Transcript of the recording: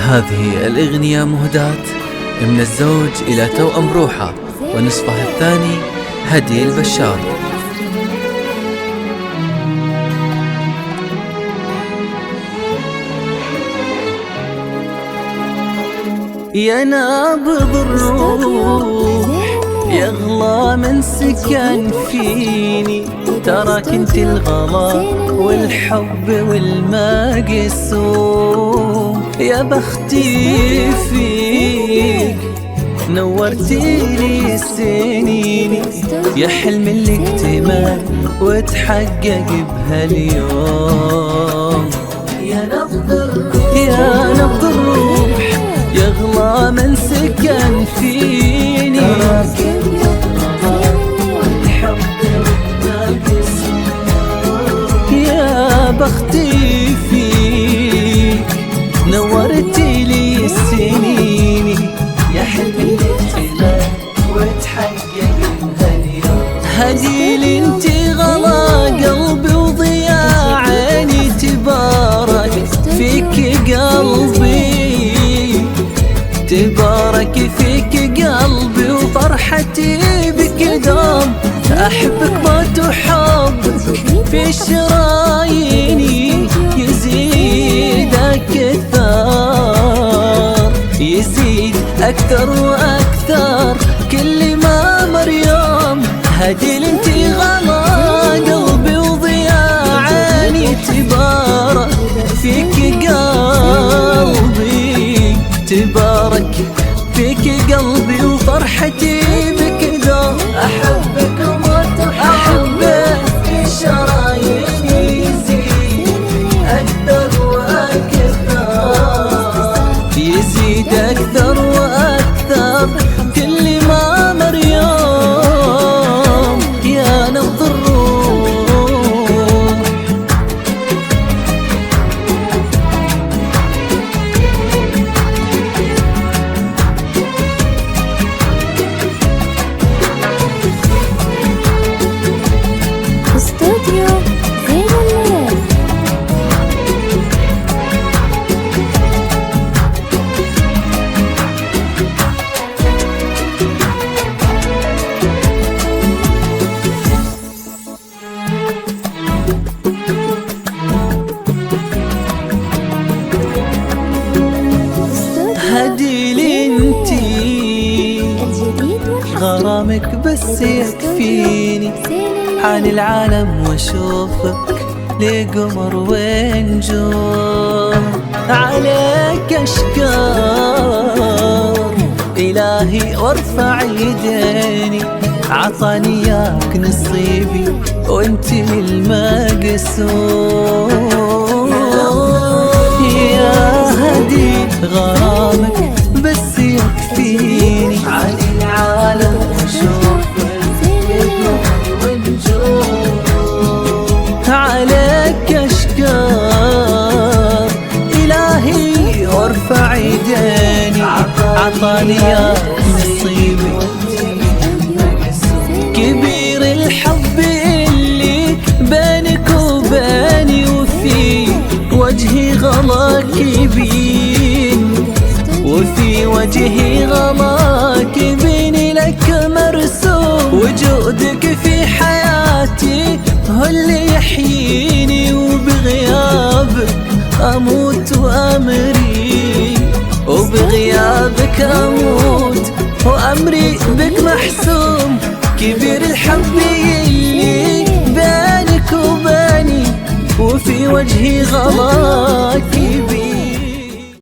هذه الأغنية مهداة من الزوج إلى توأم روحه ونصفها الثاني هدي البشار. يا نابض الروح يغلى من سكن فيني، تراك انت الغلا والحب والمقسوم. يا بختي فيك نورتي لي سنيني، يا حلم اللي اكتمل وتحقق بهاليوم. يا نبض الروح يغلى من سكن فيني، يا بختي فيك نورتي لي سنيني، يا حلمي الاكتمال وتحقق بهاليوم. هديلي انتي غلا قلبي وضياء عيني، تبارك فيك قلبي، تبارك فيك قلبي وفرحتي بك دوم. أحبك ما تحب في شراييني، يزيد أكثر يزيد أكثر وأكثر كل ما مر يوم. هديل انتي غلا قلبي وضياء عيني، تبارك فيك قلبي، تبارك فيك قلبي وفرحتي بك دوم. أحبك وما تحبك في شراييني، يزيد أكثر وأكثر يزيد أكثر وأكثر كل ما مر يوم. يا نبض الروح استوديو زين الليل. هديلي انتي غرامك بس يكفيني، عن العالم واشوفك لقمر ونجوم. عليك اشكر الهي وارفع يديني، عطاني اياك نصيبي وانتي المقسوم. يا هدي غرامك بس يكفيني، عن العالم واشوفك لقمر ونجوم. عليك اشكر الهي وارفع يديني، عطاني اياك نصيبي كبير الحب اللي بينك وبيني، وفي وجهي غلاك يبين، وفي وجهي غلاك يبيني لك مرسوم. وجودك في حياتي هو اللي يحييني، وبغيابك أموت وأمري، وبغيابك أموت وأمري بك محسوم. كبير الحب اللي بينك وبيني، وفي وجهي غلاك